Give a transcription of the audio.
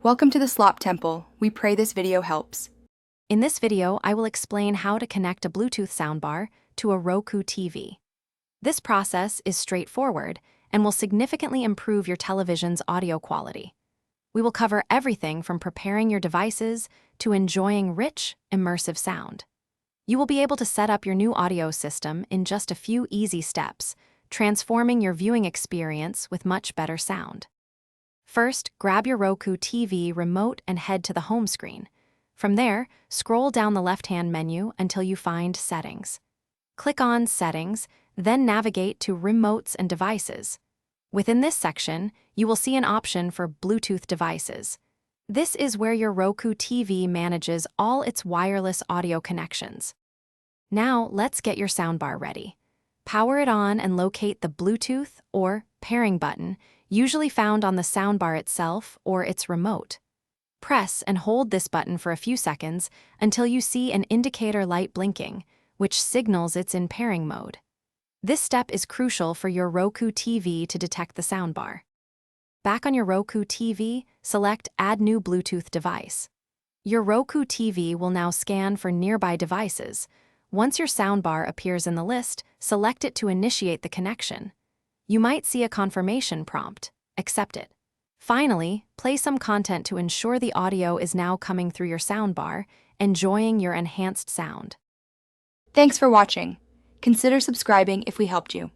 Welcome to the Slop Temple. We pray this video helps. In this video, I will explain how to connect a Bluetooth soundbar to a Roku TV. This process is straightforward and will significantly improve your television's audio quality. We will cover everything from preparing your devices to enjoying rich, immersive sound. You will be able to set up your new audio system in just a few easy steps, transforming your viewing experience with much better sound. First, grab your Roku TV remote and head to the home screen. From there, scroll down the left-hand menu until you find Settings. Click on Settings, then navigate to Remotes and Devices. Within this section, you will see an option for Bluetooth devices. This is where your Roku TV manages all its wireless audio connections. Now, let's get your soundbar ready. Power it on and locate the Bluetooth or pairing button, usually found on the soundbar itself or its remote. Press and hold this button for a few seconds until you see an indicator light blinking, which signals it's in pairing mode. This step is crucial for your Roku TV to detect the soundbar. Back on your Roku TV, select Add New Bluetooth Device. Your Roku TV will now scan for nearby devices. Once your soundbar appears in the list, select it to initiate the connection. You might see a confirmation prompt. Accept it. Finally, play some content to ensure the audio is now coming through your soundbar, enjoying your enhanced sound. Thanks for watching. Consider subscribing if we helped you.